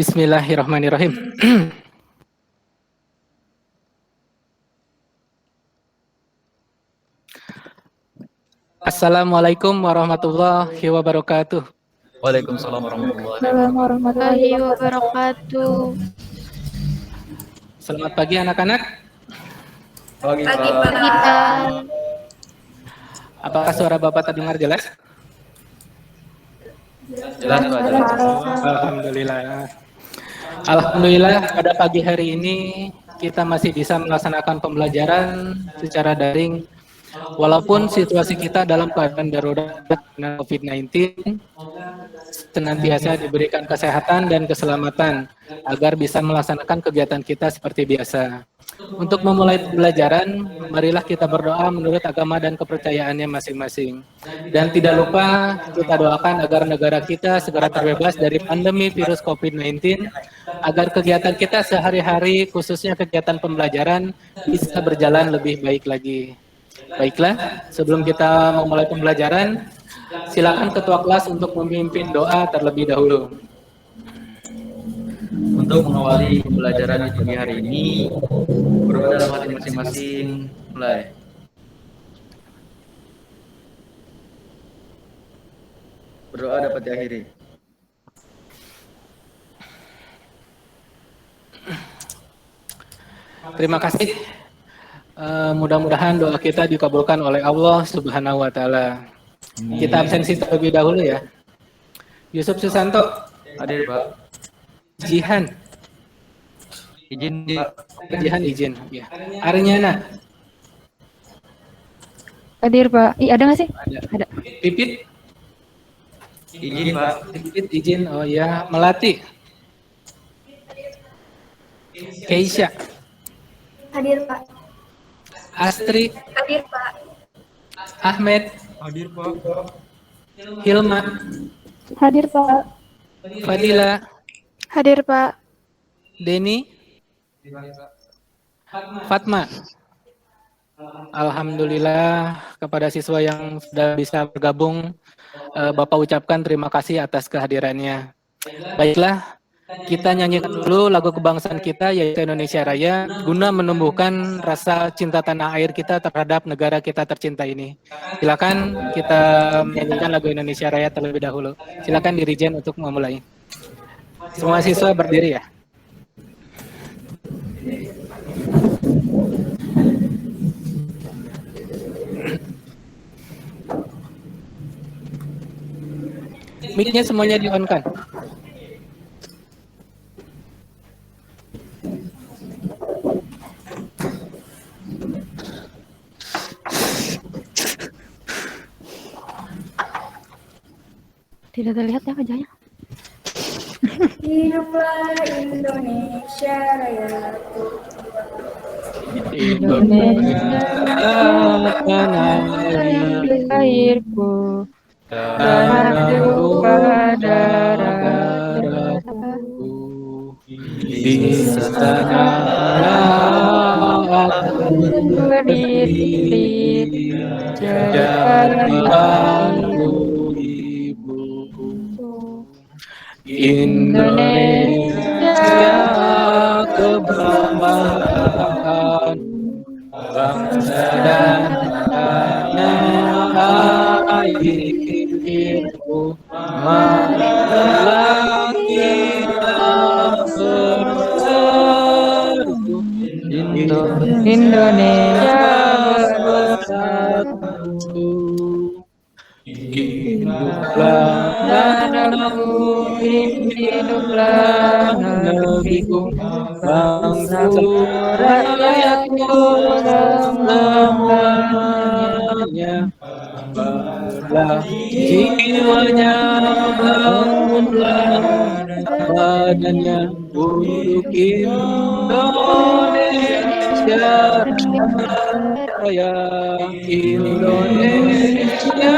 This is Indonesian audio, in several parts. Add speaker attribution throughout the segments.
Speaker 1: Bismillahirrahmanirrahim. Assalamualaikum warahmatullahi wabarakatuh.
Speaker 2: Waalaikumsalam
Speaker 3: warahmatullahi wabarakatuh.
Speaker 1: Selamat pagi anak-anak.
Speaker 2: Pagi,
Speaker 3: Pak.
Speaker 1: Apakah suara Bapak terdengar jelas?
Speaker 2: Jelas, Pak.
Speaker 1: Alhamdulillah. Alhamdulillah pada pagi hari ini kita masih bisa melaksanakan pembelajaran secara daring walaupun situasi kita dalam keadaan darurat karena COVID-19. Senantiasa diberikan kesehatan dan keselamatan agar bisa melaksanakan kegiatan kita seperti biasa. Untuk memulai pembelajaran, marilah kita berdoa menurut agama dan kepercayaannya masing-masing. Dan tidak lupa kita doakan agar negara kita segera terbebas dari pandemi virus COVID-19, agar kegiatan kita sehari-hari, khususnya kegiatan pembelajaran, bisa berjalan lebih baik lagi. Baiklah, sebelum kita memulai pembelajaran, silakan ketua kelas untuk memimpin doa terlebih dahulu.
Speaker 2: Untuk mengawali pembelajaran di pagi hari ini, berdoa dalam hati masing-masing. Mulai. Berdoa dapat diakhiri.
Speaker 1: Terima kasih. Mudah-mudahan doa kita dikabulkan oleh Allah Subhanahu wa Ta'ala. Kita absensi terlebih dahulu ya. Yusuf Susanto.
Speaker 2: Hadir, Pak.
Speaker 1: Jihan.
Speaker 2: Izin, Pak.
Speaker 1: Jihan izin. Ya. Arnyana.
Speaker 3: Hadir, Pak. Ada nggak sih? Ada.
Speaker 1: Pipit.
Speaker 2: Izin, Pak.
Speaker 1: Pipit izin. Oh ya. Melati. Keisha.
Speaker 4: Hadir, Pak.
Speaker 1: Astri.
Speaker 4: Hadir, Pak.
Speaker 1: Ahmed.
Speaker 2: Hadir, Pak.
Speaker 1: Hilma.
Speaker 3: Hadir, Pak.
Speaker 1: Fadila.
Speaker 3: Hadir, Pak.
Speaker 1: Deni. Fatma. Alhamdulillah kepada siswa yang sudah bisa bergabung, Bapak ucapkan terima kasih atas kehadirannya. Baiklah, kita nyanyikan dulu lagu kebangsaan kita yaitu Indonesia Raya guna menumbuhkan rasa cinta tanah air kita terhadap negara kita tercinta ini. Silakan kita menyanyikan lagu Indonesia Raya terlebih dahulu. Silakan Dirijen untuk memulai. Semua siswa berdiri ya. Mic-nya semuanya di-on-kan.
Speaker 3: Tidak terlihat ya wajahnya.
Speaker 4: Hiduplah Indonesia Raya.
Speaker 1: Indonesia tanah
Speaker 3: Airku,
Speaker 1: tanahku
Speaker 3: darahku,
Speaker 1: di sana akan berdiri jatiwanku ibuku. Indonesia kebanggaan bangsa dan tanah airku, marilah kita bersatu
Speaker 3: Indonesia
Speaker 1: bersatu. Hiduplah tanahku, hiduplah negeriku, bangsaku, rakyatku semuanya. Bangunlah jiwanya, bangunlah badannya untuk Indonesia Raya, Indonesia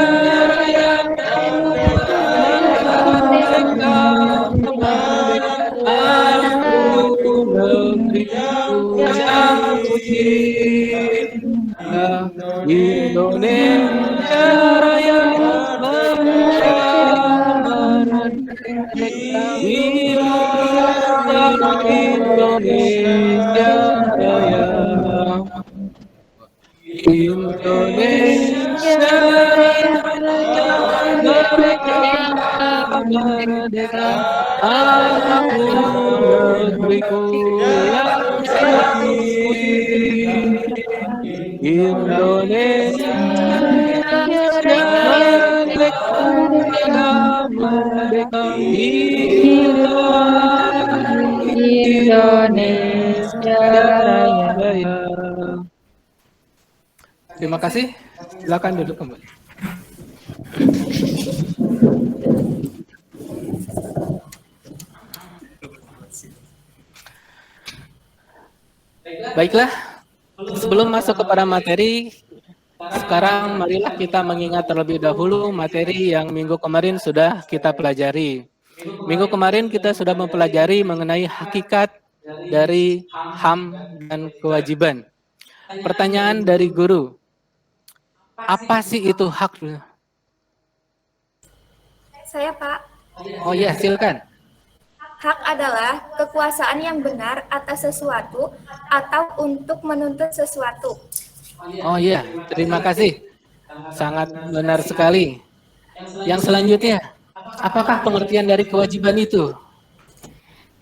Speaker 1: Raya, merdeka, aku negeriku yang cinta. Indonesia Raya, merdeka, merdeka, Indonesia Raya. Indonesia merdeka, merdeka, aku negeriku yang suci. Indonesia merdeka, merdeka,
Speaker 3: Indonesia Raya.
Speaker 1: Terima kasih. Silakan duduk kembali. Baiklah, sebelum masuk kepada materi, sekarang marilah kita mengingat terlebih dahulu materi yang minggu kemarin sudah kita pelajari. Minggu kemarin kita sudah mempelajari mengenai hakikat dari HAM dan kewajiban. Pertanyaan dari guru, apa sih itu hak?
Speaker 4: Saya, Pak.
Speaker 1: Oh ya, silakan.
Speaker 4: Hak adalah kekuasaan yang benar atas sesuatu atau untuk menuntut sesuatu.
Speaker 1: Oh iya, terima kasih. Sangat benar sekali. Yang selanjutnya, apakah pengertian dari kewajiban itu?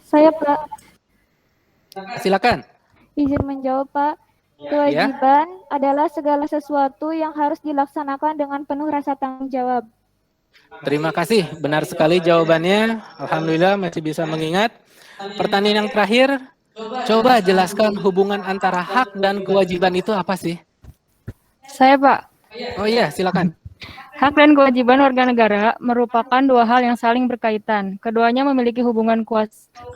Speaker 3: Saya, Pak,
Speaker 1: Silakan.
Speaker 3: izin menjawab, Pak. Kewajiban adalah segala sesuatu yang harus dilaksanakan dengan penuh rasa tanggung jawab.
Speaker 1: Terima kasih, benar sekali jawabannya. Alhamdulillah masih bisa mengingat. Pertanyaan yang terakhir, coba jelaskan hubungan antara hak dan kewajiban itu apa sih?
Speaker 5: Saya, Pak.
Speaker 1: Oh iya, silakan.
Speaker 5: Hak dan kewajiban warga negara merupakan dua hal yang saling berkaitan. Keduanya memiliki hubungan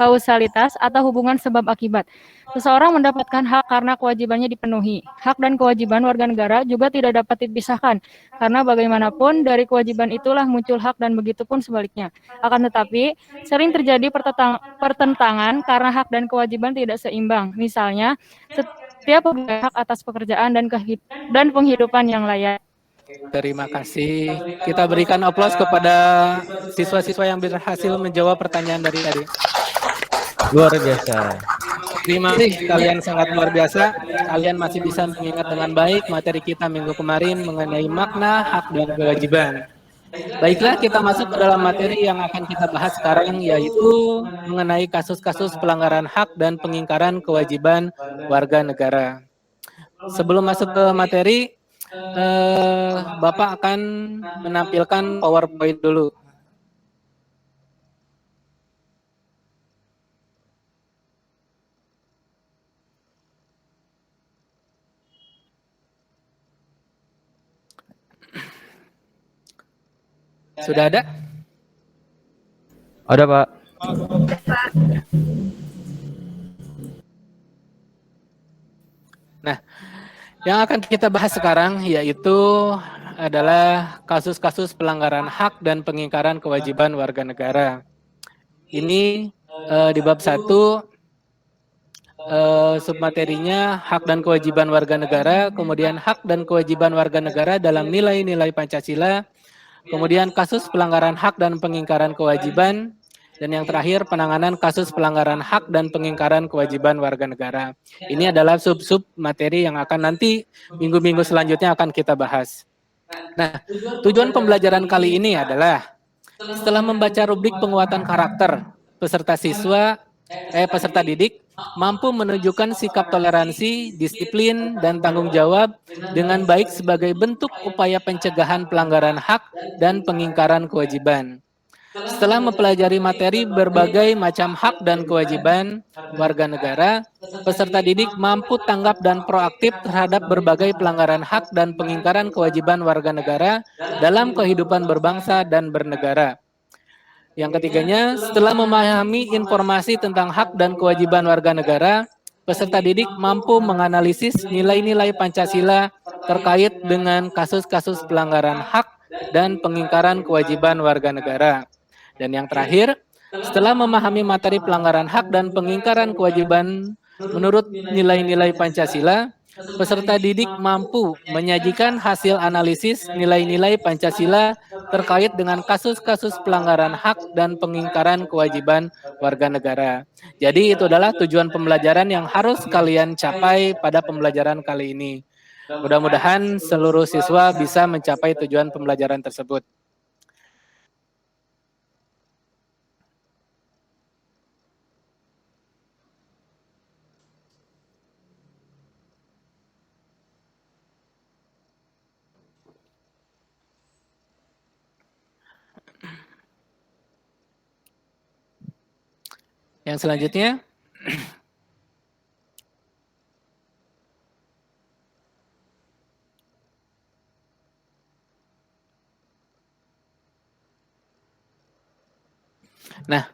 Speaker 5: kausalitas atau hubungan sebab akibat. Seseorang mendapatkan hak karena kewajibannya dipenuhi. Hak dan kewajiban warga negara juga tidak dapat dipisahkan, karena bagaimanapun dari kewajiban itulah muncul hak dan begitu pun sebaliknya. Akan tetapi, sering terjadi pertentangan karena hak dan kewajiban tidak seimbang. Misalnya, setiap hak atas pekerjaan dan penghidupan yang layak.
Speaker 1: Terima kasih. Kita berikan aplaus kepada siswa-siswa yang berhasil menjawab pertanyaan dari tadi.
Speaker 6: Luar biasa.
Speaker 1: Terima kasih, kalian sangat luar biasa. Kalian masih bisa mengingat dengan baik materi kita minggu kemarin mengenai makna, hak, dan kewajiban. Baiklah, kita masuk ke dalam materi yang akan kita bahas sekarang, yaitu mengenai kasus-kasus pelanggaran hak dan pengingkaran kewajiban warga negara. Sebelum masuk ke materi, Bapak akan menampilkan PowerPoint dulu. Sudah ada?
Speaker 6: Ada, Pak.
Speaker 1: Nah, yang akan kita bahas sekarang yaitu adalah kasus-kasus pelanggaran hak dan pengingkaran kewajiban warga negara. Ini di bab 1 submaterinya hak dan kewajiban warga negara, kemudian hak dan kewajiban warga negara dalam nilai-nilai Pancasila, kemudian kasus pelanggaran hak dan pengingkaran kewajiban, dan yang terakhir penanganan kasus pelanggaran hak dan pengingkaran kewajiban warga negara. Ini adalah sub-sub materi yang akan nanti minggu-minggu selanjutnya akan kita bahas. Nah, tujuan pembelajaran kali ini adalah setelah membaca rubrik penguatan karakter, peserta didik mampu menunjukkan sikap toleransi, disiplin, dan tanggung jawab dengan baik sebagai bentuk upaya pencegahan pelanggaran hak dan pengingkaran kewajiban. Setelah mempelajari materi berbagai macam hak dan kewajiban warga negara, peserta didik mampu tanggap dan proaktif terhadap berbagai pelanggaran hak dan pengingkaran kewajiban warga negara dalam kehidupan berbangsa dan bernegara. Yang ketiganya, setelah memahami informasi tentang hak dan kewajiban warga negara, peserta didik mampu menganalisis nilai-nilai Pancasila terkait dengan kasus-kasus pelanggaran hak dan pengingkaran kewajiban warga negara. Dan yang terakhir, setelah memahami materi pelanggaran hak dan pengingkaran kewajiban menurut nilai-nilai Pancasila, peserta didik mampu menyajikan hasil analisis nilai-nilai Pancasila terkait dengan kasus-kasus pelanggaran hak dan pengingkaran kewajiban warga negara. Jadi itu adalah tujuan pembelajaran yang harus kalian capai pada pembelajaran kali ini. Mudah-mudahan seluruh siswa bisa mencapai tujuan pembelajaran tersebut. Yang selanjutnya, nah,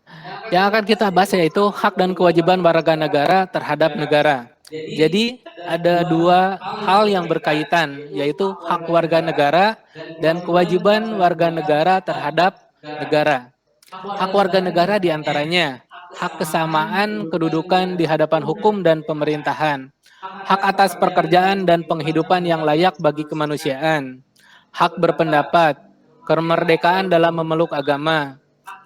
Speaker 1: yang akan kita bahas yaitu hak dan kewajiban warga negara terhadap negara. Jadi ada dua hal yang berkaitan, yaitu hak warga negara dan kewajiban warga negara terhadap negara. Hak warga negara diantaranya hak kesamaan kedudukan di hadapan hukum dan pemerintahan, hak atas pekerjaan dan penghidupan yang layak bagi kemanusiaan, hak berpendapat, kemerdekaan dalam memeluk agama,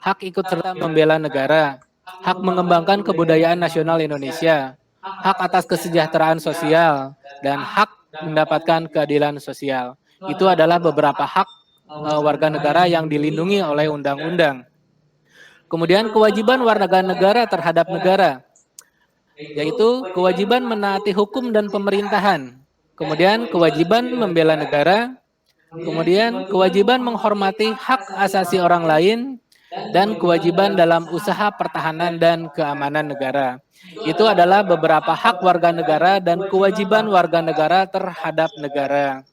Speaker 1: hak ikut serta membela negara, hak mengembangkan kebudayaan nasional Indonesia, hak atas kesejahteraan sosial, dan hak mendapatkan keadilan sosial. Itu adalah beberapa hak warga negara yang dilindungi oleh undang-undang. Kemudian kewajiban warga negara terhadap negara, yaitu kewajiban menaati hukum dan pemerintahan. Kemudian kewajiban membela negara, kemudian kewajiban menghormati hak asasi orang lain, dan kewajiban dalam usaha pertahanan dan keamanan negara. Itu adalah beberapa hak warga negara dan kewajiban warga negara terhadap negara.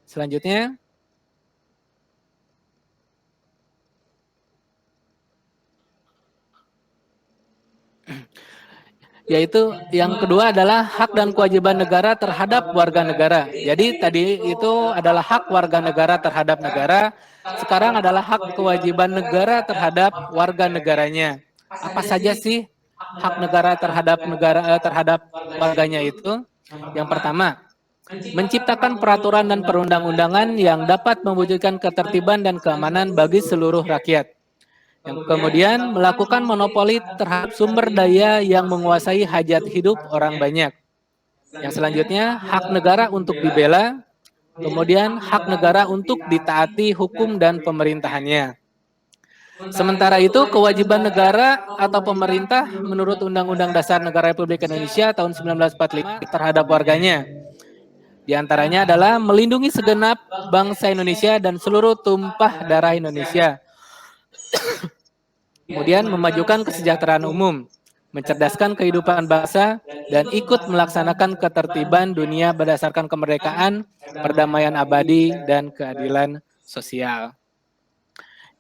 Speaker 1: Selanjutnya, yaitu yang kedua adalah hak dan kewajiban negara terhadap warga negara. Jadi tadi itu adalah hak warga negara terhadap negara, sekarang adalah hak kewajiban negara terhadap warga negaranya. Apa saja sih hak negara terhadap warganya itu? Yang pertama, menciptakan peraturan dan perundang-undangan yang dapat mewujudkan ketertiban dan keamanan bagi seluruh rakyat. Yang kemudian melakukan monopoli terhadap sumber daya yang menguasai hajat hidup orang banyak. Yang selanjutnya, hak negara untuk dibela, kemudian hak negara untuk ditaati hukum dan pemerintahannya. Sementara itu, kewajiban negara atau pemerintah menurut Undang-Undang Dasar Negara Republik Indonesia tahun 1945 terhadap warganya. Di antaranya adalah melindungi segenap bangsa Indonesia dan seluruh tumpah darah Indonesia. Kemudian memajukan kesejahteraan umum, mencerdaskan kehidupan bangsa, dan ikut melaksanakan ketertiban dunia berdasarkan kemerdekaan, perdamaian abadi, dan keadilan sosial.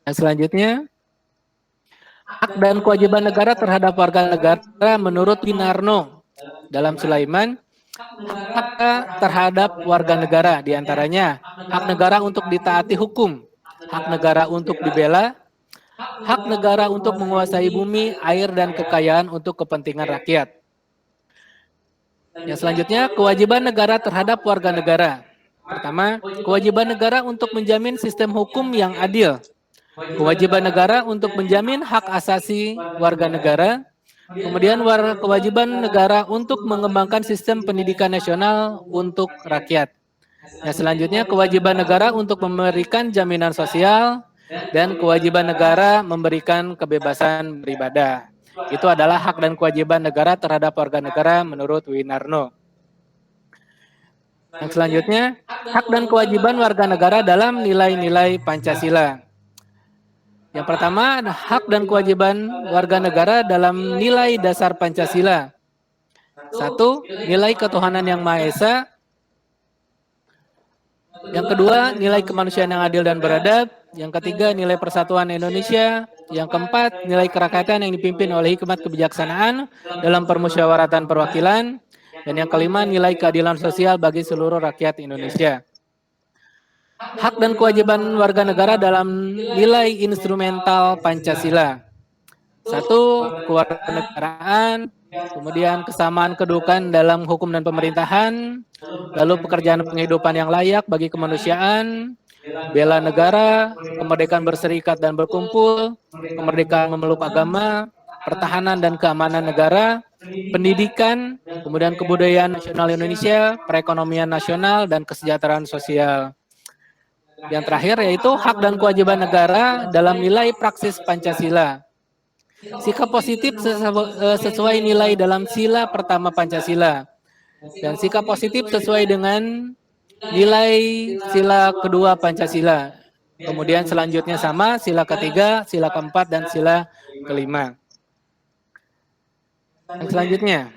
Speaker 1: Yang selanjutnya, hak dan kewajiban negara terhadap warga negara menurut Winarno dalam Sulaiman, hak terhadap warga negara diantaranya hak negara untuk ditaati hukum, hak negara untuk dibela, hak negara untuk menguasai bumi, air, dan kekayaan untuk kepentingan rakyat. Yang selanjutnya, kewajiban negara terhadap warga negara. Pertama, kewajiban negara untuk menjamin sistem hukum yang adil. Kewajiban negara untuk menjamin hak asasi warga negara. Kemudian kewajiban negara untuk mengembangkan sistem pendidikan nasional untuk rakyat. Yang selanjutnya, kewajiban negara untuk memberikan jaminan sosial. Dan kewajiban negara memberikan kebebasan beribadah. Itu adalah hak dan kewajiban negara terhadap warga negara menurut Winarno. Yang selanjutnya, hak dan kewajiban warga negara dalam nilai-nilai Pancasila. Yang pertama, hak dan kewajiban warga negara dalam nilai dasar Pancasila. 1. Nilai ketuhanan yang Maha Esa. Yang kedua, nilai kemanusiaan yang adil dan beradab. Yang ketiga, nilai persatuan Indonesia. Yang keempat, nilai kerakyatan yang dipimpin oleh hikmat kebijaksanaan dalam permusyawaratan perwakilan. Dan yang kelima, nilai keadilan sosial bagi seluruh rakyat Indonesia. Hak dan kewajiban warga negara dalam nilai instrumental Pancasila. 1. Kewarganegaraan. kemudian kesamaan kedudukan dalam hukum dan pemerintahan, lalu pekerjaan penghidupan yang layak bagi kemanusiaan, bela negara, kemerdekaan berserikat dan berkumpul, kemerdekaan memeluk agama, pertahanan dan keamanan negara, pendidikan, kemudian kebudayaan nasional Indonesia, perekonomian nasional, dan kesejahteraan sosial. Yang terakhir yaitu hak dan kewajiban negara dalam nilai praksis Pancasila. Sikap positif sesuai nilai dalam sila pertama Pancasila. Dan sikap positif sesuai dengan nilai sila kedua Pancasila. Kemudian selanjutnya sama, sila ketiga, sila keempat, dan sila kelima. Yang selanjutnya.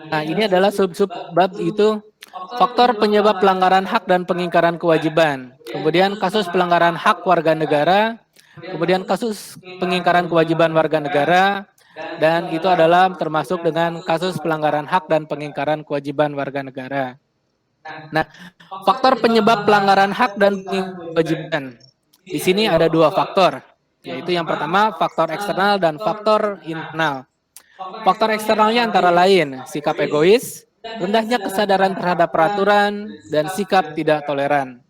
Speaker 1: Nah, ini adalah sub-sub bab itu faktor penyebab pelanggaran hak dan pengingkaran kewajiban. Kemudian kasus pelanggaran hak warga negara, kemudian kasus pengingkaran kewajiban warga negara, dan itu adalah termasuk dengan kasus pelanggaran hak dan pengingkaran kewajiban warga negara. Nah, faktor penyebab pelanggaran hak dan kewajiban. Di sini ada dua faktor, yaitu yang pertama faktor eksternal dan faktor internal. Faktor eksternalnya antara lain sikap egois, rendahnya kesadaran terhadap peraturan, dan sikap tidak toleran.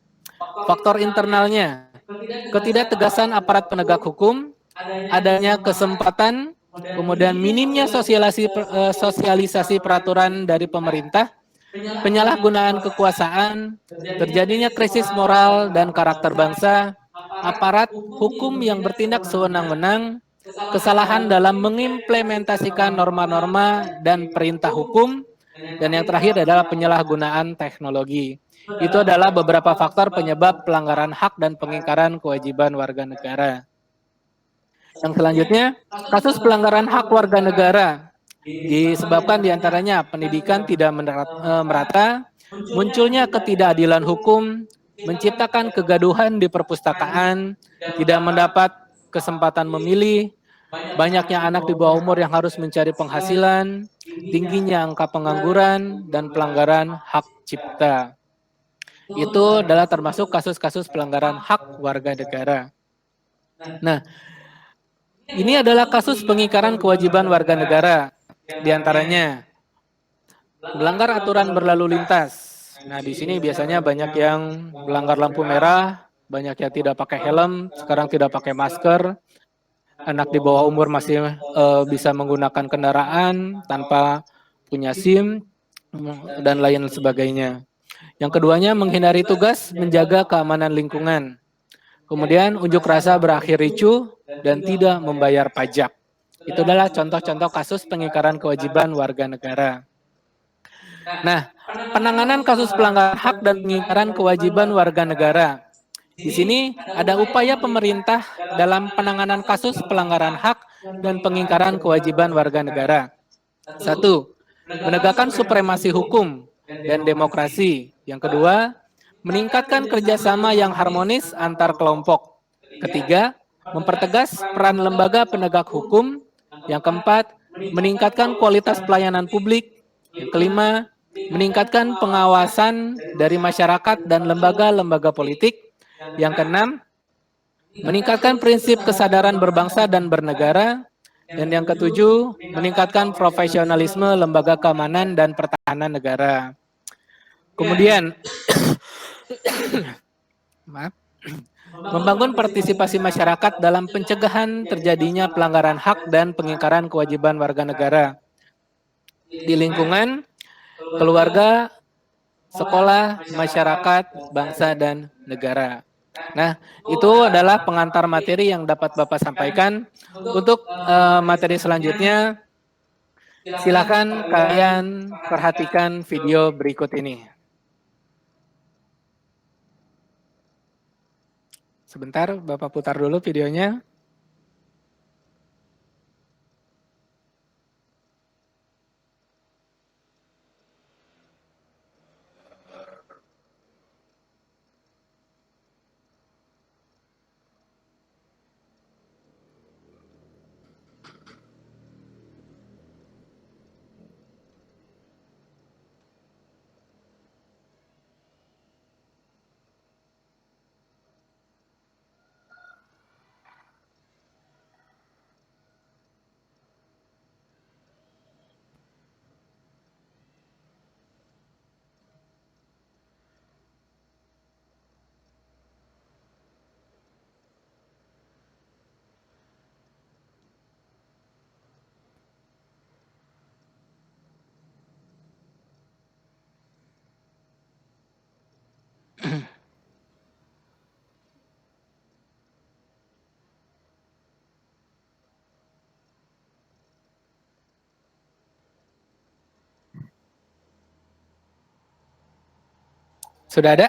Speaker 1: Faktor internalnya, ketidaktegasan aparat penegak hukum, adanya kesempatan, kemudian minimnya sosialisasi peraturan dari pemerintah, penyalahgunaan kekuasaan, terjadinya krisis moral dan karakter bangsa, aparat hukum yang bertindak sewenang-wenang, kesalahan dalam mengimplementasikan norma-norma dan perintah hukum, dan yang terakhir adalah penyalahgunaan teknologi. Itu adalah beberapa faktor penyebab pelanggaran hak dan pengingkaran kewajiban warga negara. Yang selanjutnya, kasus pelanggaran hak warga negara disebabkan diantaranya pendidikan tidak merata, munculnya ketidakadilan hukum, menciptakan kegaduhan di perpustakaan, tidak mendapat kesempatan memilih, banyaknya anak di bawah umur yang harus mencari penghasilan, tingginya angka pengangguran, dan pelanggaran hak cipta. Itu adalah termasuk kasus-kasus pelanggaran hak warga negara. Nah, ini adalah kasus pengingkaran kewajiban warga negara. Di antaranya, melanggar aturan berlalu lintas. Nah, di sini biasanya banyak yang melanggar lampu merah, banyak yang tidak pakai helm, sekarang tidak pakai masker. Anak di bawah umur masih bisa menggunakan kendaraan tanpa punya SIM, dan lain sebagainya. Yang keduanya, menghindari tugas menjaga keamanan lingkungan. Kemudian unjuk rasa berakhir ricuh dan tidak membayar pajak. Itu adalah contoh-contoh kasus pengingkaran kewajiban warga negara. Nah, penanganan kasus pelanggaran hak dan pengingkaran kewajiban warga negara. Di sini ada upaya pemerintah dalam penanganan kasus pelanggaran hak dan pengingkaran kewajiban warga negara. 1. Menegakkan supremasi hukum dan demokrasi. Yang kedua, meningkatkan kerjasama yang harmonis antar kelompok. Ketiga, mempertegas peran lembaga penegak hukum. Yang keempat, meningkatkan kualitas pelayanan publik. Yang kelima, meningkatkan pengawasan dari masyarakat dan lembaga-lembaga politik. Yang keenam, meningkatkan prinsip kesadaran berbangsa dan bernegara. Dan yang ketujuh, meningkatkan profesionalisme lembaga keamanan dan pertahanan negara. Kemudian, membangun partisipasi masyarakat dalam pencegahan terjadinya pelanggaran hak dan pengingkaran kewajiban warga negara di lingkungan, keluarga, sekolah, masyarakat, bangsa, dan negara. Nah, itu adalah pengantar materi yang dapat Bapak sampaikan. Untuk materi selanjutnya, silakan kalian perhatikan video berikut ini. Sebentar, Bapak putar dulu videonya. Sudah ada?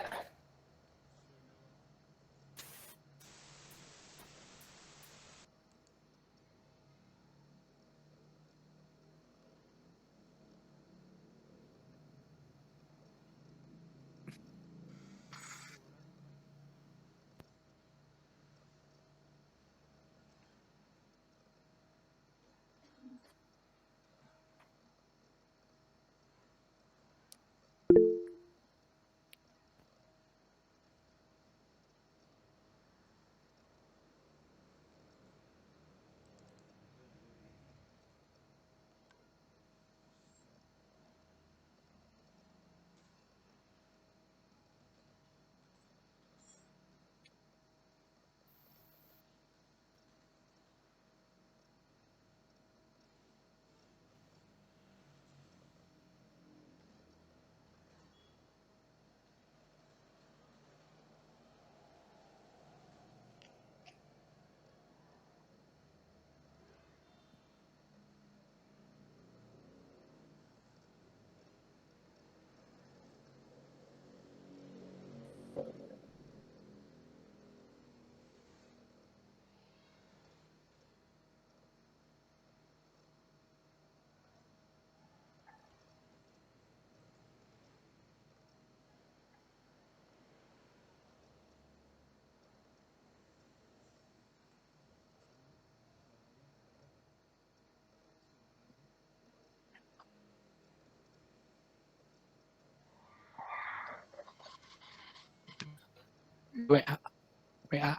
Speaker 1: WA. WA.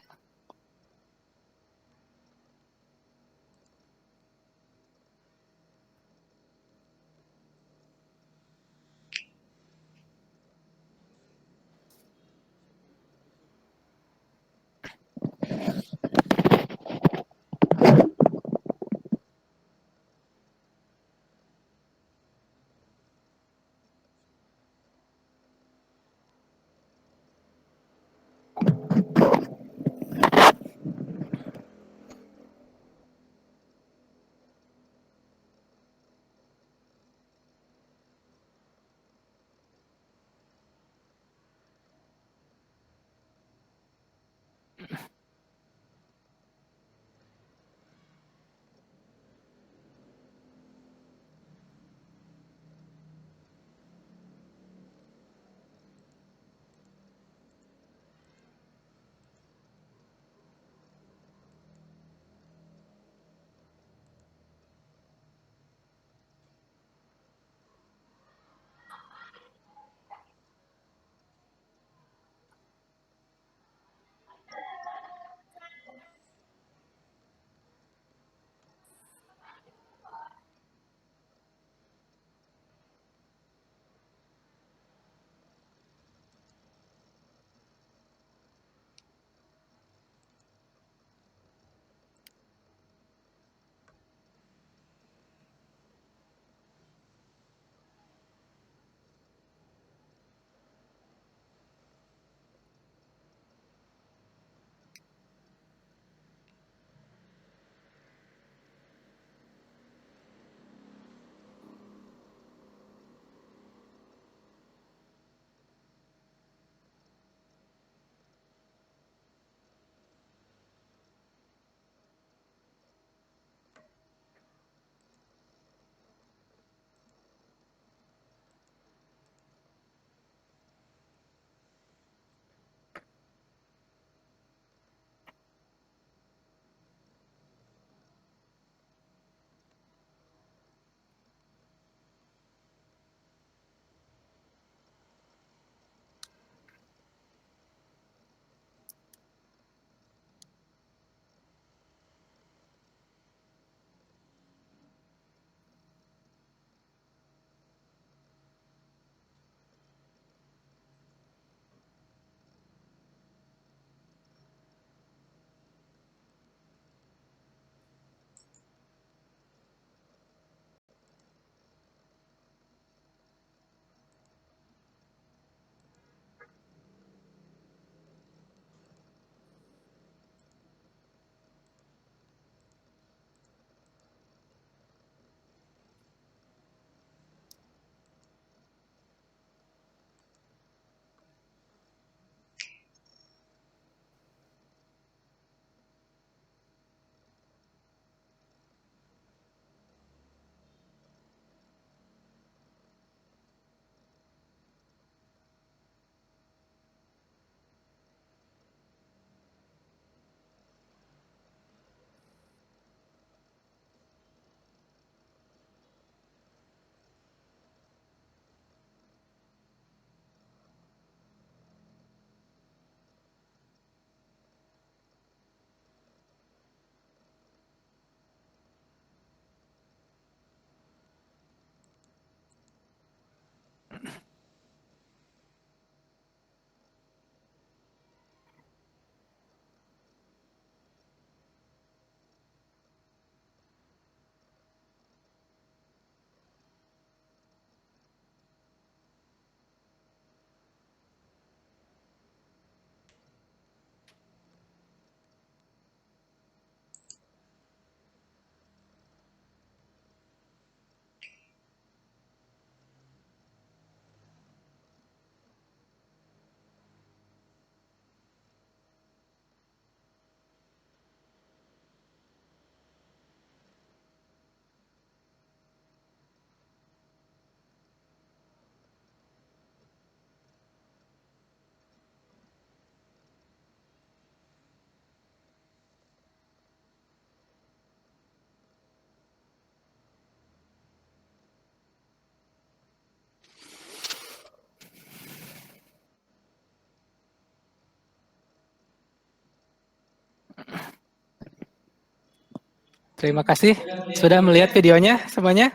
Speaker 1: Terima kasih sudah melihat videonya semuanya.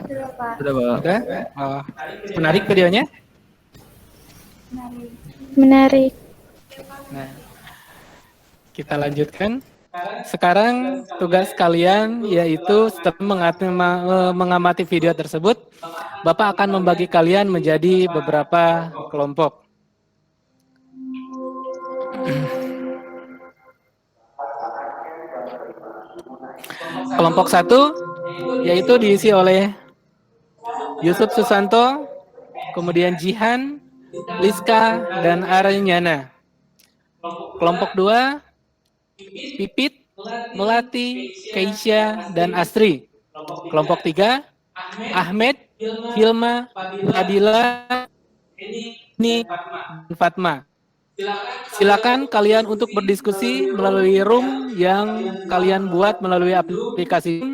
Speaker 4: Sudah, Pak.
Speaker 2: Sudah, Pak.
Speaker 1: Sudah? Oh, menarik videonya.
Speaker 3: Menarik.
Speaker 1: Nah, kita lanjutkan. Sekarang tugas kalian yaitu setelah mengamati video tersebut, Bapak akan membagi kalian menjadi beberapa kelompok. Kelompok 1 yaitu diisi oleh Yusuf Susanto, kemudian Jihan, Liska, dan Aryana. Kelompok 2, Pipit, Melati, Keisha, dan Astri. Kelompok 3, Ahmed, Hilma, Fadila, Eni, dan Fatma. Silakan kalian untuk berdiskusi melalui room yang kalian buat melalui aplikasi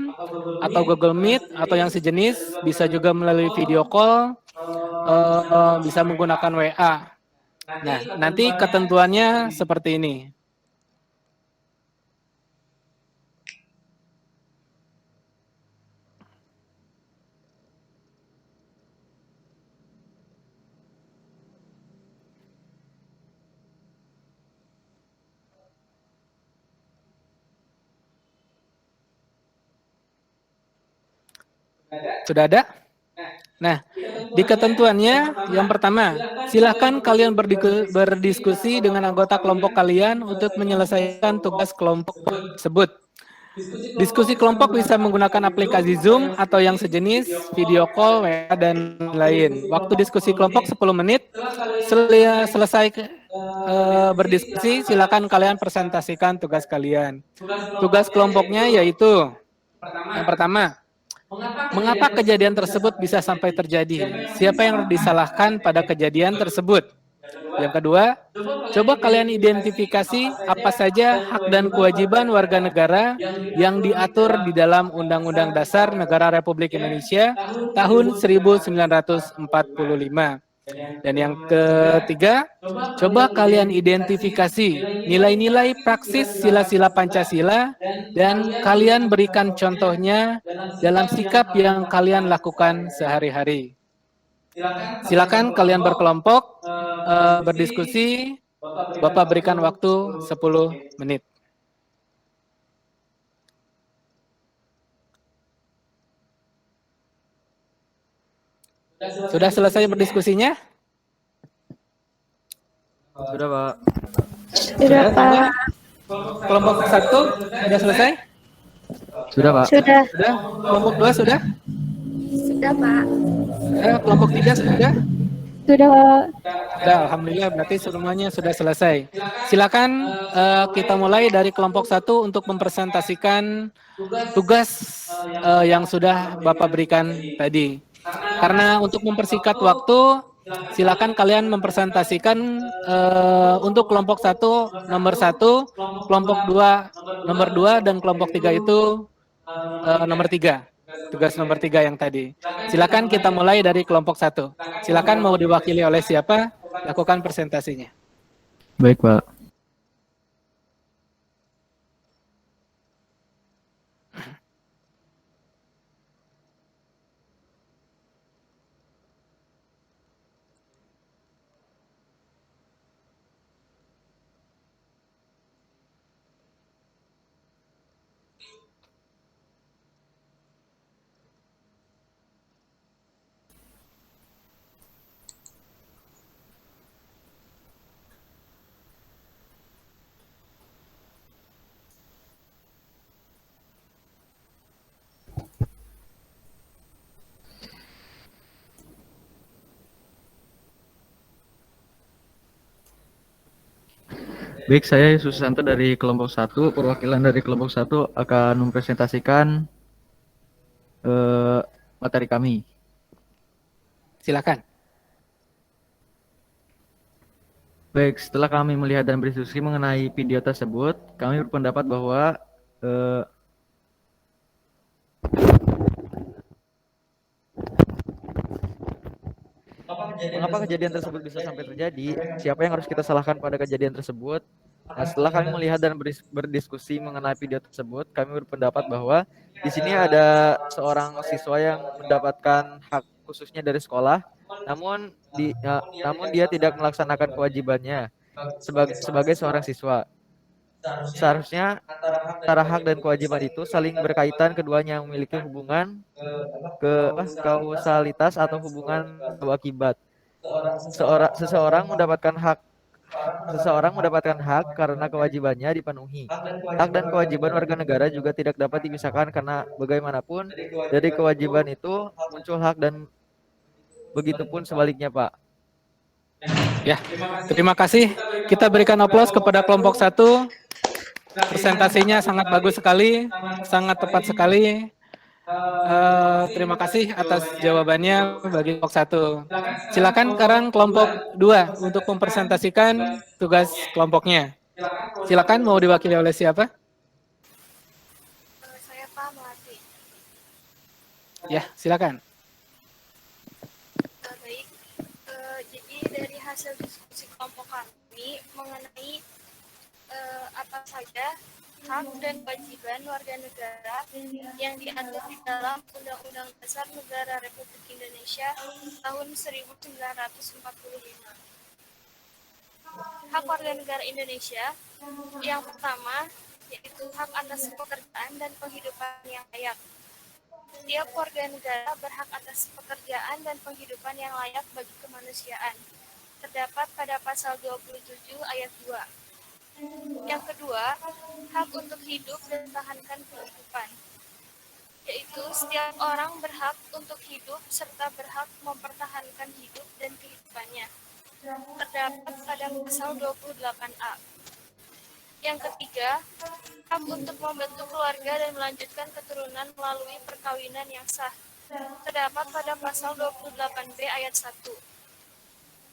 Speaker 1: atau Google Meet atau yang sejenis, bisa juga melalui video call, bisa menggunakan WA. Nah, nanti ketentuannya seperti ini. Sudah ada? Nah, di ketentuannya yang pertama, silakan kalian berdiskusi dengan anggota kelompok kalian untuk menyelesaikan tugas kelompok tersebut. Diskusi kelompok bisa menggunakan aplikasi Zoom atau yang sejenis, video call, WA, dan lain. Waktu diskusi kelompok 10 menit. Selesai berdiskusi, silakan kalian presentasikan tugas kalian. Tugas kelompoknya yaitu, yang pertama, mengapa kejadian tersebut bisa sampai terjadi? Siapa yang disalahkan pada kejadian tersebut? Yang kedua, coba kalian identifikasi apa saja hak dan kewajiban warga negara yang diatur di dalam Undang-Undang Dasar Negara Republik Indonesia tahun 1945. Dan yang ketiga, coba kalian identifikasi nilai-nilai praksis sila-sila Pancasila dan kalian berikan contohnya dalam sikap yang kalian lakukan sehari-hari. Silakan kalian berkelompok, berdiskusi. Bapak berikan waktu 10 menit. Sudah selesai berdiskusinya?
Speaker 2: Sudah, Pak.
Speaker 3: Sudah, Pak.
Speaker 1: Kelompok 1 sudah selesai?
Speaker 2: Sudah, Pak.
Speaker 3: Sudah.
Speaker 1: Sudah? Kelompok 2 sudah?
Speaker 4: Sudah, Pak.
Speaker 1: Kelompok 3 sudah?
Speaker 3: Sudah, Pak.
Speaker 1: Sudah, alhamdulillah berarti semuanya sudah selesai. Silakan kita mulai dari kelompok 1 untuk mempresentasikan tugas yang sudah Bapak berikan tadi. Karena untuk mempersingkat waktu, silakan kalian mempresentasikan untuk kelompok 1 nomor 1, kelompok 2 nomor 2, dan kelompok 3 itu nomor 3. Tugas nomor 3 yang tadi. Silakan kita mulai dari kelompok 1. Silakan mau diwakili oleh siapa? Lakukan presentasinya.
Speaker 2: Baik, Pak. Baik, saya Susanto dari kelompok 1, perwakilan dari kelompok 1 akan mempresentasikan materi kami.
Speaker 1: Silakan.
Speaker 2: Baik, setelah kami melihat dan berdiskusi mengenai video tersebut, kami berpendapat bahwa mengapa kejadian tersebut bisa sampai terjadi, siapa yang harus kita salahkan pada kejadian tersebut, Nah, setelah kami melihat dan berdiskusi mengenai video tersebut, kami berpendapat bahwa di sini ada seorang siswa yang mendapatkan hak khususnya dari sekolah, namun dia tidak melaksanakan kewajibannya sebagai seorang siswa. Seharusnya antara hak dan kewajiban itu saling berkaitan, keduanya memiliki hubungan kausalitas atau hubungan sebab akibat. Seseorang mendapatkan hak karena kewajibannya dipenuhi. Hak dan kewajiban warga negara juga tidak dapat dipisahkan karena bagaimanapun dari kewajiban itu muncul hak dan begitupun sebaliknya, Pak.
Speaker 1: Ya, terima kasih. Kita berikan aplaus kepada kelompok 1. Presentasinya sangat bagus sekali, sangat tepat sekali. Terima kasih atas jawabannya bagi kelompok 1. Silakan sekarang kelompok 2 untuk mempresentasikan tugas kelompoknya. Silakan, mau diwakili oleh siapa?
Speaker 4: Saya Pak Melati.
Speaker 1: Ya, silakan.
Speaker 4: Baik, jadi dari hasil diskusi kelompok kami mengenai apa saja hak dan kewajiban warga negara yang diatur di dalam Undang-Undang Dasar Negara Republik Indonesia tahun 1945. Hak warga negara Indonesia yang pertama yaitu hak atas pekerjaan dan penghidupan yang layak. Setiap warga negara berhak atas pekerjaan dan penghidupan yang layak bagi kemanusiaan. Terdapat pada pasal 27 ayat 2. Yang kedua, hak untuk hidup dan mempertahankan kehidupan, yaitu setiap orang berhak untuk hidup serta berhak mempertahankan hidup dan kehidupannya. Terdapat pada pasal 28A. Yang ketiga, hak untuk membentuk keluarga dan melanjutkan keturunan melalui perkawinan yang sah. Terdapat pada pasal 28B ayat 1.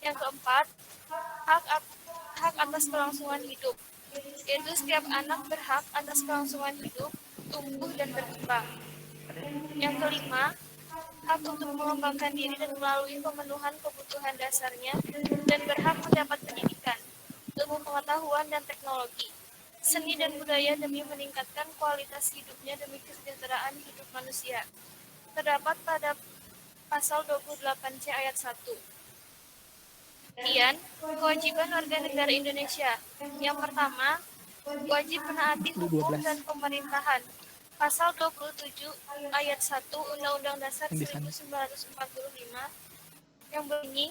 Speaker 4: Yang keempat, hak atas kelangsungan hidup, yaitu setiap anak berhak atas kelangsungan hidup, tumbuh dan berkembang. Yang kelima, hak untuk mengembangkan diri dan melalui pemenuhan kebutuhan dasarnya dan berhak mendapat pendidikan, ilmu pengetahuan dan teknologi, seni dan budaya demi meningkatkan kualitas hidupnya demi kesejahteraan hidup manusia. Terdapat pada pasal 28C ayat 1. Kemudian, kewajiban warga negara Indonesia. Yang pertama, wajib menaati hukum dan pemerintahan. Pasal 27 ayat 1 Undang-Undang Dasar 1945 yang bunyi,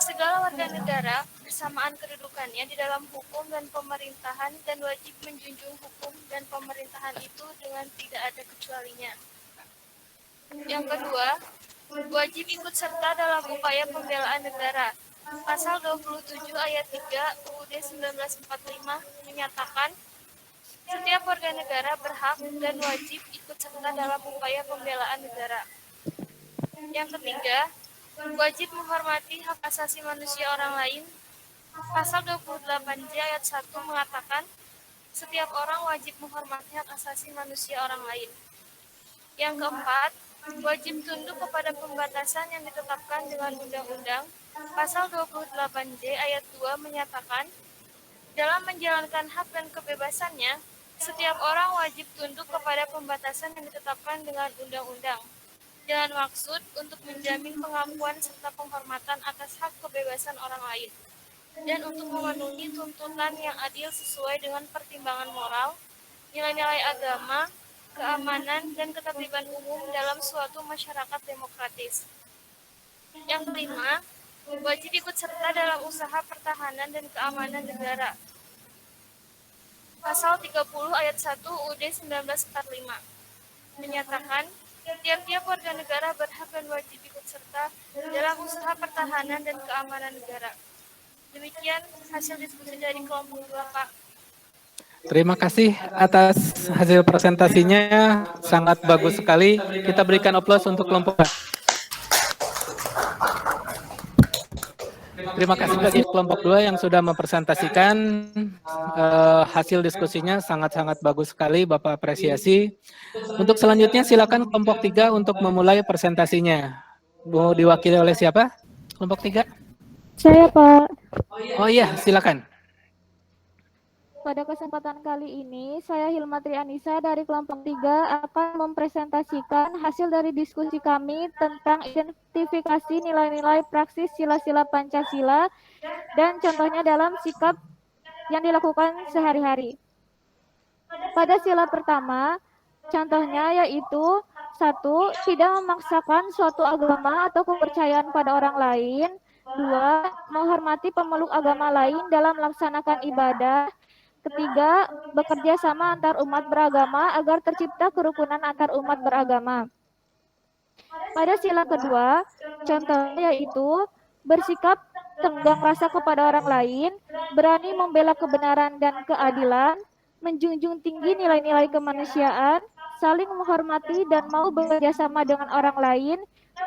Speaker 4: segala warga negara bersamaan kedudukannya di dalam hukum dan pemerintahan dan wajib menjunjung hukum dan pemerintahan itu dengan tidak ada kecualinya. Yang kedua, wajib ikut serta dalam upaya pembelaan negara. Pasal 27 ayat 3 UUD 1945 menyatakan setiap warga negara berhak dan wajib ikut serta dalam upaya pembelaan negara. Yang ketiga, wajib menghormati hak asasi manusia orang lain. Pasal 28J ayat 1 mengatakan setiap orang wajib menghormati hak asasi manusia orang lain. Yang keempat, wajib tunduk kepada pembatasan yang ditetapkan dengan undang-undang. Pasal 28J ayat 2 menyatakan, dalam menjalankan hak dan kebebasannya, setiap orang wajib tunduk kepada pembatasan yang ditetapkan dengan undang-undang, dengan maksud untuk menjamin pengakuan serta penghormatan atas hak kebebasan orang lain, dan untuk memenuhi tuntutan yang adil sesuai dengan pertimbangan moral, nilai-nilai agama, keamanan, dan ketertiban umum dalam suatu masyarakat demokratis. Yang kelima, wajib ikut serta dalam usaha pertahanan dan keamanan negara. Pasal 30 ayat 1 UUD 1945 menyatakan tiap-tiap warga negara berhak dan wajib ikut serta dalam usaha pertahanan dan keamanan negara. Demikian hasil diskusi dari kelompok 2, Pak.
Speaker 1: Terima kasih atas hasil presentasinya, sangat bagus sekali. Kita berikan aplaus untuk kelompok 2. Terima kasih bagi kelompok 2 yang sudah mempresentasikan hasil diskusinya, sangat-sangat bagus sekali, Bapak apresiasi. Untuk selanjutnya silakan kelompok 3 untuk memulai presentasinya. Mau diwakili oleh siapa? Kelompok 3?
Speaker 3: Saya, Pak.
Speaker 1: Oh iya, silakan.
Speaker 3: Pada kesempatan kali ini, saya Hilmatri Anissa dari kelompok 3 akan mempresentasikan hasil dari diskusi kami tentang identifikasi nilai-nilai praksis sila-sila Pancasila dan contohnya dalam sikap yang dilakukan sehari-hari. Pada sila pertama, contohnya yaitu 1. Tidak memaksakan suatu agama atau kepercayaan pada orang lain. 2. Menghormati pemeluk agama lain dalam melaksanakan ibadah. 3. Bekerja sama antar umat beragama agar tercipta kerukunan antar umat beragama. Pada sila kedua, contohnya yaitu bersikap tenggang rasa kepada orang lain, berani membela kebenaran dan keadilan, menjunjung tinggi nilai-nilai kemanusiaan, saling menghormati dan mau bekerja sama dengan orang lain,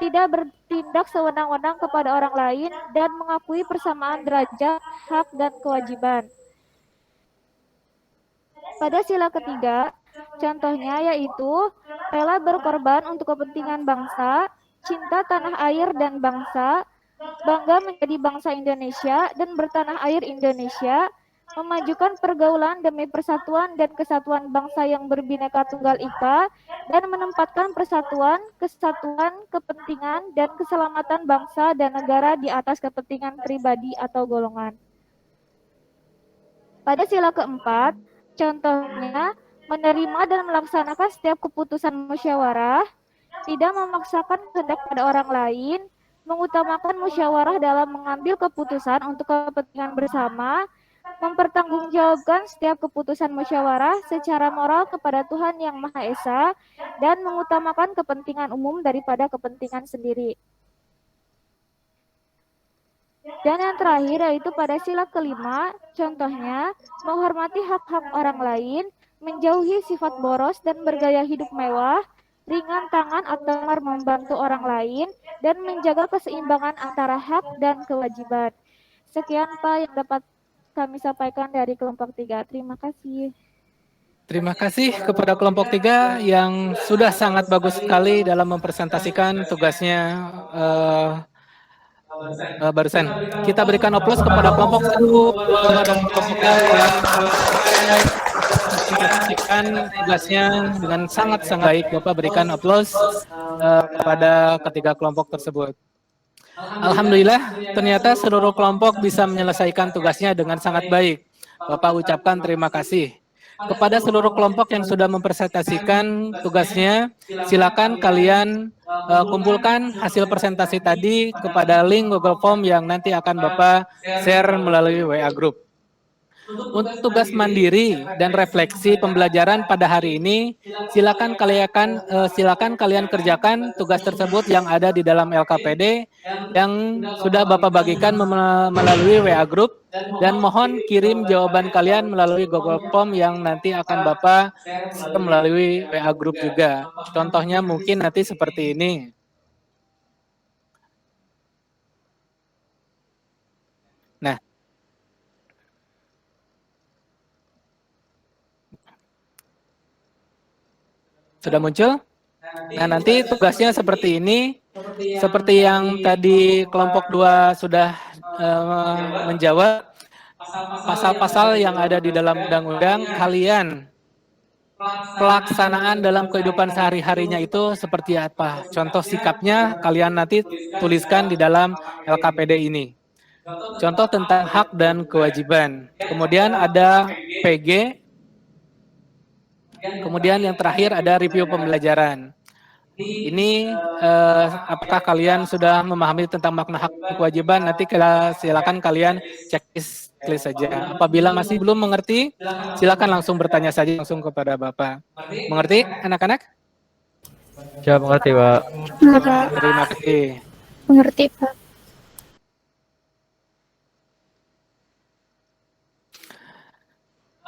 Speaker 3: tidak bertindak sewenang-wenang kepada orang lain, dan mengakui persamaan derajat, hak, dan kewajiban. Pada sila ketiga, contohnya yaitu rela berkorban untuk kepentingan bangsa, cinta tanah air dan bangsa, bangga menjadi bangsa Indonesia dan bertanah air Indonesia, memajukan pergaulan demi persatuan dan kesatuan bangsa yang berbineka tunggal ika, dan menempatkan persatuan, kesatuan, kepentingan, dan keselamatan bangsa dan negara di atas kepentingan pribadi atau golongan. Pada sila keempat, contohnya menerima dan melaksanakan setiap keputusan musyawarah, tidak memaksakan kehendak pada orang lain, mengutamakan musyawarah dalam mengambil keputusan untuk kepentingan bersama, mempertanggungjawabkan setiap keputusan musyawarah secara moral kepada Tuhan Yang Maha Esa, dan mengutamakan kepentingan umum daripada kepentingan sendiri. Dan yang terakhir yaitu pada sila kelima, contohnya menghormati hak-hak orang lain, menjauhi sifat boros dan bergaya hidup mewah, ringan tangan atau membantu orang lain, dan menjaga keseimbangan antara hak dan kewajiban. Sekian Pak yang dapat kami sampaikan dari kelompok 3. Terima kasih.
Speaker 1: Terima kasih kepada kelompok 3 yang sudah sangat bagus sekali dalam mempresentasikan tugasnya barusan. Kita berikan aplaus kepada kelompok 1, 2, dan kelompok 3 yang mempresentasikan tugasnya dengan sangat-sangat baik. Bapak berikan aplaus kepada ketiga kelompok tersebut. Alhamdulillah, ternyata seluruh kelompok bisa menyelesaikan tugasnya dengan sangat baik. Bapak ucapkan terima kasih. Kepada seluruh kelompok yang sudah mempresentasikan tugasnya, silakan kalian kumpulkan hasil presentasi tadi kepada link Google Form yang nanti akan Bapak share melalui WA Group. Untuk tugas mandiri dan refleksi pembelajaran pada hari ini, silakan kalian kerjakan tugas tersebut yang ada di dalam LKPD yang sudah Bapak bagikan melalui WA Group, dan mohon kirim jawaban kalian melalui Google Form yang nanti akan Bapak share melalui WA Group juga. Contohnya mungkin nanti seperti ini. Nah, sudah muncul? Nah, nanti tugasnya seperti ini. Seperti yang tadi kelompok 2 sudah menjawab, pasal-pasal yang ada di dalam undang-undang, kalian pelaksanaan dalam kehidupan sehari-harinya itu seperti apa? Contoh sikapnya kalian nanti tuliskan di dalam LKPD ini. Contoh tentang hak dan kewajiban. Kemudian ada PG. Kemudian yang terakhir ada review pembelajaran. Ini apakah kalian sudah memahami tentang makna hak dan kewajiban? Nanti silakan kalian checklist saja. Apabila masih belum mengerti, silakan langsung bertanya saja langsung kepada Bapak. Mengerti, anak-anak?
Speaker 2: Ya, mengerti, Pak.
Speaker 1: Terima kasih.
Speaker 3: Mengerti, Pak.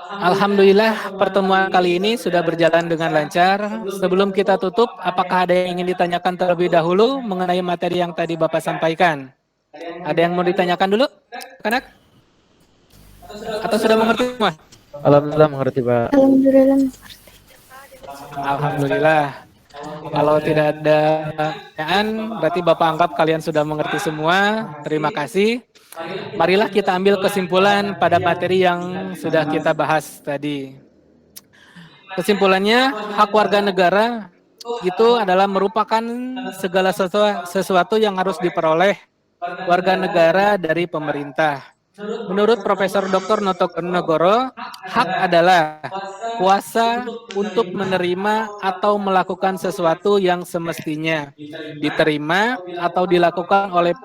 Speaker 1: Alhamdulillah pertemuan kali ini sudah berjalan dengan lancar. Sebelum kita tutup, apakah ada yang ingin ditanyakan terlebih dahulu mengenai materi yang tadi Bapak sampaikan? Ada yang mau ditanyakan dulu, anak? Atau sudah mengerti semua?
Speaker 2: Alhamdulillah mengerti, Pak.
Speaker 3: Alhamdulillah.
Speaker 1: Alhamdulillah. Kalau tidak ada pertanyaan, berarti Bapak anggap kalian sudah mengerti semua. Terima kasih. Marilah kita ambil kesimpulan pada materi yang sudah kita bahas tadi. Kesimpulannya, hak warga negara itu adalah merupakan segala sesuatu yang harus diperoleh warga negara dari pemerintah. Menurut Profesor Dr. Notonegoro, hak adalah kuasa untuk menerima atau melakukan sesuatu yang semestinya diterima atau dilakukan oleh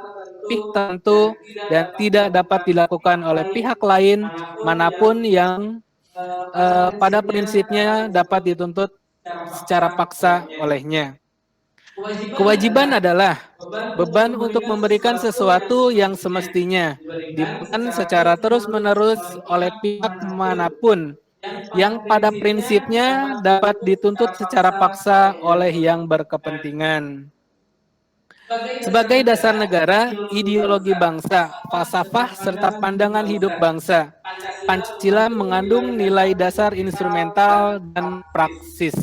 Speaker 1: pihak tertentu dan tidak dapat dilakukan oleh pihak lain manapun yang pada prinsipnya dapat dituntut secara paksa olehnya. Kewajiban adalah beban untuk memberikan sesuatu yang semestinya diberikan secara terus-menerus oleh pihak manapun yang pada prinsipnya dapat dituntut secara paksa oleh yang berkepentingan. Sebagai dasar negara, ideologi bangsa, falsafah, serta pandangan hidup bangsa, Pancasila mengandung nilai dasar instrumental dan praksis.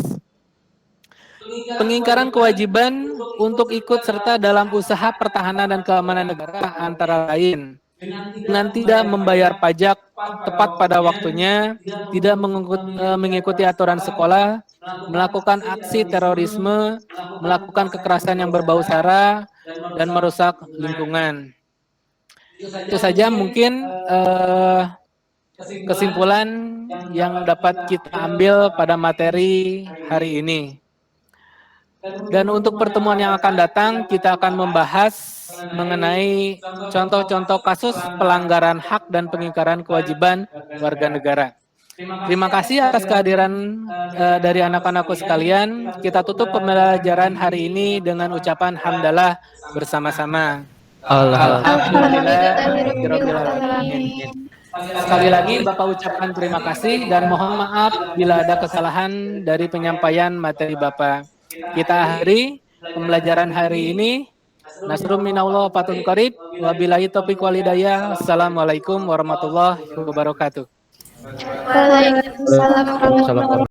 Speaker 1: Pengingkaran kewajiban untuk ikut serta dalam usaha pertahanan dan keamanan negara antara lain dengan tidak membayar pajak tepat pada waktunya, tidak mengikuti aturan sekolah, melakukan aksi terorisme, melakukan kekerasan yang berbau sara, dan merusak lingkungan. Itu saja mungkin kesimpulan yang dapat kita ambil pada materi hari ini. Dan untuk pertemuan yang akan datang, kita akan membahas mengenai contoh-contoh kasus pelanggaran hak dan pengingkaran kewajiban warga negara. Terima kasih atas kehadiran dari anak-anakku sekalian. Kita tutup pembelajaran hari ini dengan ucapan hamdalah bersama-sama. Alhamdulillahirobbilalamin. Sekali lagi Bapak ucapkan terima kasih dan mohon maaf bila ada kesalahan dari penyampaian materi Bapak. Kita akhiri pembelajaran hari ini. Nasrum minallah fatun qarib. Wabillahi taufiq wal hidayah. Assalamualaikum warahmatullahi wabarakatuh.
Speaker 4: Waalaikumsalam warahmatullahi wabarakatuh.